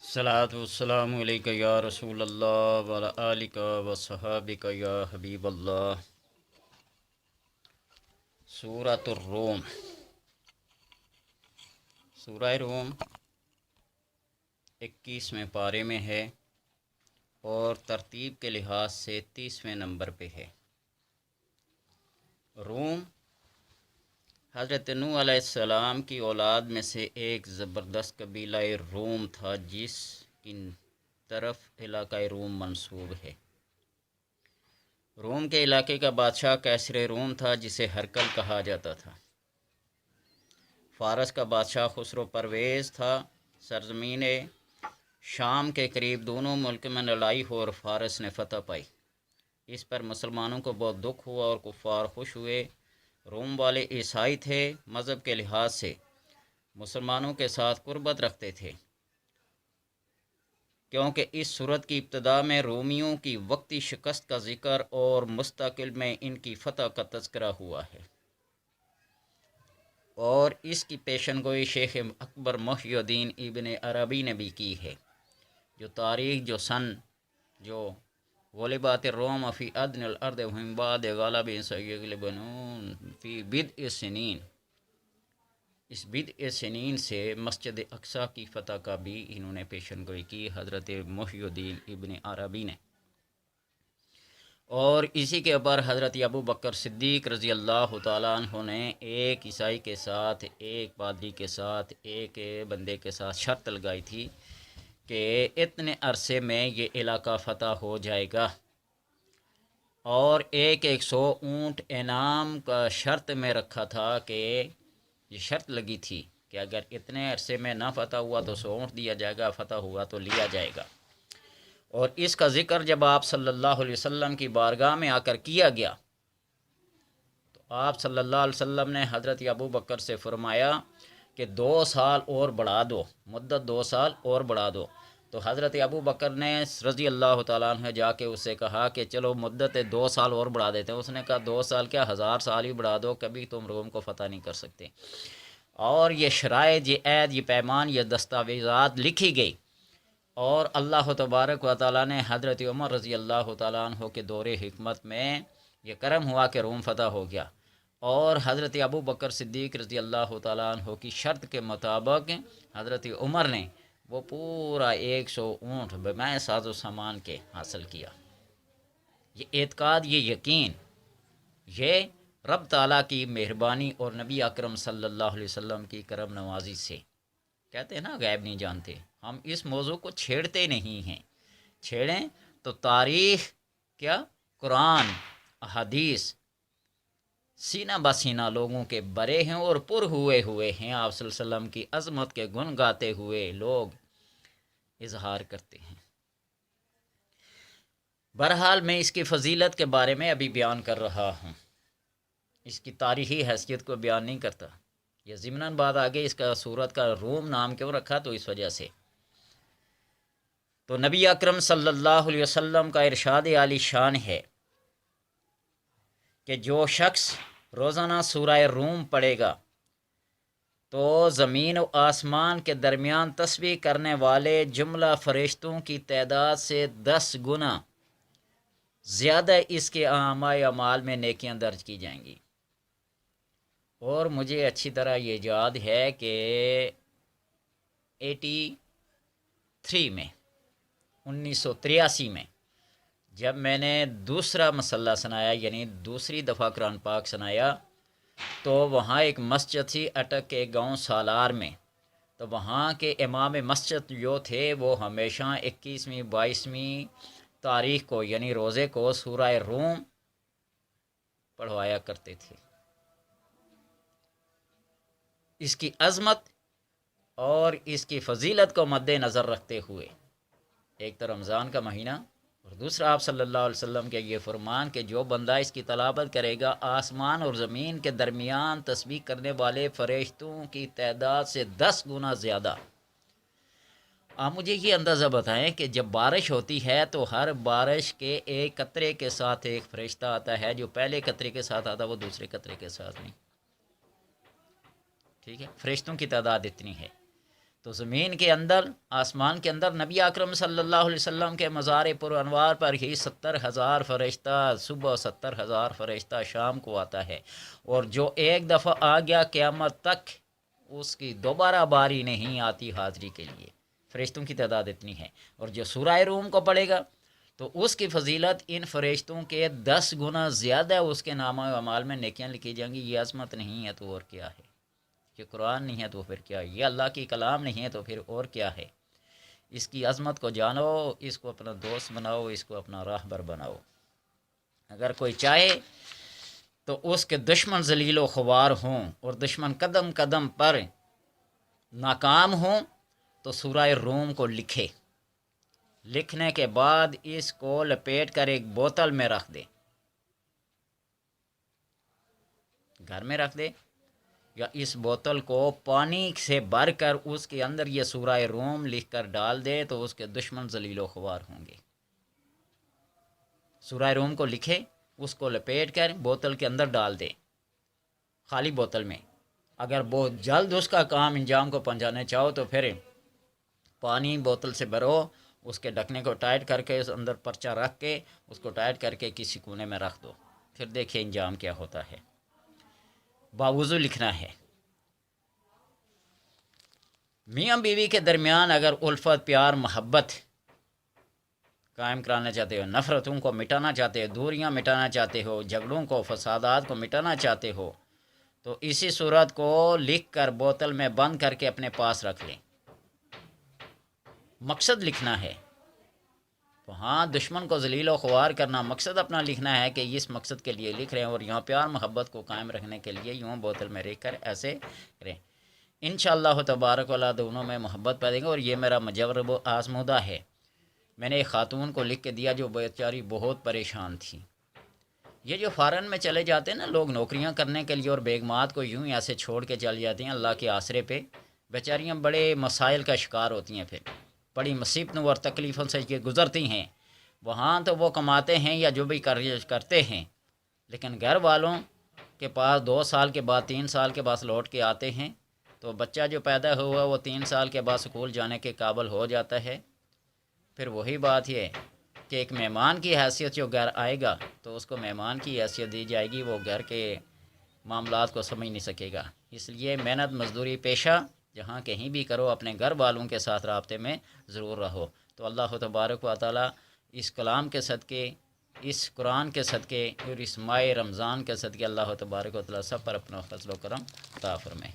صلاۃ والسلام علیک یا رسول اللہ وعلی آلک و صحابک یا حبیب اللہ۔ سورۃ الروم، سورہ روم 21ویں پارے میں ہے اور ترتیب کے لحاظ سے 30ویں نمبر پہ ہے۔ روم حضرت نوح علیہ السلام کی اولاد میں سے ایک زبردست قبیلہ روم تھا جس کی طرف علاقہ روم منسوب ہے۔ روم کے علاقے کا بادشاہ کیسر روم تھا جسے ہرکل کہا جاتا تھا۔ فارس کا بادشاہ خسرو پرویز تھا۔ سرزمین شام کے قریب دونوں ملک میں لڑائی ہو اور فارس نے فتح پائی۔ اس پر مسلمانوں کو بہت دکھ ہوا اور کفار خوش ہوئے۔ روم والے عیسائی تھے، مذہب کے لحاظ سے مسلمانوں کے ساتھ قربت رکھتے تھے، کیونکہ اس صورت کی ابتدا میں رومیوں کی وقتی شکست کا ذکر اور مستقل میں ان کی فتح کا تذکرہ ہوا ہے، اور اس کی پیشن گوئی شیخ اکبر محی الدین ابن عربی نے بھی کی ہے، جو تاریخ جو غلبات الروم فی ادن الارض وهم بعد غلب سیغلبون فی بدء سنین، اس بدء سنین سے مسجد اقصی کی فتح کا بھی انہوں نے پیشن گوئی کی، حضرت محی الدین ابن عربی نے۔ اور اسی کے اوپر حضرت ابو بکر صدیق رضی اللہ تعالیٰ عنہ نے ایک عیسائی کے ساتھ، ایک پادری کے ساتھ، ایک بندے کے ساتھ شرط لگائی تھی کہ اتنے عرصے میں یہ علاقہ فتح ہو جائے گا، اور 100 اونٹ انعام کا شرط میں رکھا تھا، کہ یہ شرط لگی تھی کہ اگر اتنے عرصے میں نہ فتح ہوا تو 100 اونٹ دیا جائے گا، فتح ہوا تو لیا جائے گا۔ اور اس کا ذکر جب آپ صلی اللہ علیہ وسلم کی بارگاہ میں آ کر کیا گیا تو آپ صلی اللہ علیہ وسلم نے حضرت ابو بکر سے فرمایا کہ 2 سال اور بڑھا دو، مدت 2 سال اور بڑھا دو۔ تو حضرت ابو بکر نے رضی اللہ تعالیٰ عنہ جا کے اس سے کہا کہ چلو مدت 2 سال اور بڑھا دیتے ہیں۔ اس نے کہا 2 سال کیا، 1000 سال ہی بڑھا دو، کبھی تم روم کو فتح نہیں کر سکتے۔ اور یہ شرائط، یہ عہد، یہ پیمان، یہ دستاویزات لکھی گئی، اور اللہ تبارک و تعالیٰ نے حضرت عمر رضی اللہ تعالیٰ عنہ کے دور حکمت میں یہ کرم ہوا کہ روم فتح ہو گیا، اور حضرت ابو بکر صدیق رضی اللہ تعالیٰ عنہ کی شرط کے مطابق حضرت عمر نے وہ پورا 100 اونٹ بمائے ساز و سامان کے حاصل کیا۔ یہ اعتقاد، یہ یقین، یہ رب تعالیٰ کی مہربانی اور نبی اکرم صلی اللہ علیہ وسلم کی کرم نوازی سے۔ کہتے ہیں نا غیب نہیں جانتے، ہم اس موضوع کو چھیڑتے نہیں ہیں، چھیڑیں تو تاریخ کیا، قرآن، احادیث سینہ بسینہ لوگوں کے برے ہیں اور پر ہوئے ہیں۔ آپ صلی اللہ علیہ وسلم کی عظمت کے گن گاتے ہوئے لوگ اظہار کرتے ہیں۔ بہرحال میں اس کی فضیلت کے بارے میں ابھی بیان کر رہا ہوں، اس کی تاریخی حیثیت کو بیان نہیں کرتا۔ یہ ضمناً بات آگے، اس کا سورت کا روم نام کیوں رکھا، تو اس وجہ سے۔ تو نبی اکرم صلی اللہ علیہ وسلم کا ارشاد عالی شان ہے کہ جو شخص روزانہ سورہ روم پڑھے گا تو زمین و آسمان کے درمیان تسبیح کرنے والے جملہ فرشتوں کی تعداد سے 10 گنا زیادہ اس کے اعمال میں نیکیاں درج کی جائیں گی۔ اور مجھے اچھی طرح یہ یاد ہے کہ 1983 میں 1983 میں جب میں نے دوسرا مسئلہ سنایا، یعنی دوسری دفعہ قرآن پاک سنایا، تو وہاں ایک مسجد تھی اٹک کے گاؤں سالار میں، تو وہاں کے امام مسجد جو تھے وہ ہمیشہ 21ویں 22ویں تاریخ کو، یعنی روزے کو، سورہ روم پڑھوایا کرتے تھے۔ اس کی عظمت اور اس کی فضیلت کو مد نظر رکھتے ہوئے، ایک تو رمضان کا مہینہ، اور دوسرا آپ صلی اللہ علیہ وسلم کے یہ فرمان کہ جو بندہ اس کی تلاوت کرے گا آسمان اور زمین کے درمیان تسبیح کرنے والے فرشتوں کی تعداد سے 10 گنا زیادہ۔ آپ مجھے یہ اندازہ بتائیں کہ جب بارش ہوتی ہے تو ہر بارش کے ایک قطرے کے ساتھ ایک فرشتہ آتا ہے، جو پہلے قطرے کے ساتھ آتا وہ دوسرے قطرے کے ساتھ نہیں، ٹھیک ہے، فرشتوں کی تعداد اتنی ہے۔ تو زمین کے اندر، آسمان کے اندر نبی اکرم صلی اللہ علیہ وسلم کے مزار پر انوار پر ہی 70,000 فرشتہ صبح، 70,000 فرشتہ شام کو آتا ہے، اور جو ایک دفعہ آ گیا قیامت تک اس کی دوبارہ باری نہیں آتی حاضری کے لیے۔ فرشتوں کی تعداد اتنی ہے، اور جو سورہ روم کو پڑھے گا تو اس کی فضیلت ان فرشتوں کے 10 گنا زیادہ اس کے نامہ و اعمال میں نیکیاں لکھی جائیں گی۔ یہ عظمت نہیں ہے تو اور کیا ہے؟ یہ قرآن نہیں ہے تو پھر کیا ہے؟ یہ اللہ کی کلام نہیں ہے تو پھر اور کیا ہے؟ اس کی عظمت کو جانو، اس کو اپنا دوست بناؤ، اس کو اپنا راہبر بناؤ۔ اگر کوئی چاہے تو اس کے دشمن ذلیل و خوار ہوں اور دشمن قدم قدم پر ناکام ہوں تو سورہ روم کو لکھے، لکھنے کے بعد اس کو لپیٹ کر ایک بوتل میں رکھ دے، گھر میں رکھ دے، یا اس بوتل کو پانی سے بھر کر اس کے اندر یہ سورہ روم لکھ کر ڈال دے تو اس کے دشمن ذلیل و خوار ہوں گے۔ سورہ روم کو لکھے، اس کو لپیٹ کر بوتل کے اندر ڈال دے، خالی بوتل میں۔ اگر بہت جلد اس کا کام انجام کو پہنچانے چاہو تو پھر پانی بوتل سے بھرو، اس کے ڈھکنے کو ٹائٹ کر کے اس اندر پرچہ رکھ کے اس کو ٹائٹ کر کے کسی کونے میں رکھ دو، پھر دیکھیں انجام کیا ہوتا ہے۔ باوضو لکھنا ہے۔ میاں بیوی کے درمیان اگر الفت، پیار، محبت قائم کرانا چاہتے ہو، نفرتوں کو مٹانا چاہتے ہو، دوریاں مٹانا چاہتے ہو، جھگڑوں کو، فسادات کو مٹانا چاہتے ہو تو اسی صورت کو لکھ کر بوتل میں بند کر کے اپنے پاس رکھ لیں۔ مقصد لکھنا ہے، وہاں دشمن کو ذلیل و خوار کرنا مقصد اپنا لکھنا ہے کہ اس مقصد کے لیے لکھ رہے ہیں، اور یہاں پیار محبت کو قائم رکھنے کے لیے یوں بوتل میں رکھ کر ایسے کریں۔ انشاءاللہ تبارک و تعالی دونوں میں محبت پیدا گی۔ اور یہ میرا مجرب و آزمودہ ہے۔ میں نے ایک خاتون کو لکھ کے دیا جو بیچاری بہت پریشان تھی۔ یہ جو فارن میں چلے جاتے ہیں نا لوگ نوکریاں کرنے کے لیے، اور بیگمات کو یوں ہی ایسے چھوڑ کے چل جاتے ہیں اللہ کے آسرے پہ، بیچاریاں بڑے مسائل کا شکار ہوتی ہیں، پھر بڑی مصیبتوں اور تکلیفوں سے یہ گزرتی ہیں۔ وہاں تو وہ کماتے ہیں یا جو بھی کرتے ہیں، لیکن گھر والوں کے پاس 2 سال کے بعد، 3 سال کے بعد لوٹ کے آتے ہیں تو بچہ جو پیدا ہوا وہ 3 سال کے بعد اسکول جانے کے قابل ہو جاتا ہے۔ پھر وہی بات یہ کہ ایک مہمان کی حیثیت جو گھر آئے گا تو اس کو مہمان کی حیثیت دی جائے گی، وہ گھر کے معاملات کو سمجھ نہیں سکے گا۔ اس لیے محنت مزدوری پیشہ جہاں کہیں بھی کرو، اپنے گھر والوں کے ساتھ رابطے میں ضرور رہو۔ تو اللہ تبارک و تعالی اس کلام کے صدقے، اس قرآن کے صدقے اور اس ماہ رمضان کے صدقے اللہ تبارک و تعالی سب پر اپنا فضل و کرم عطا فرمائے۔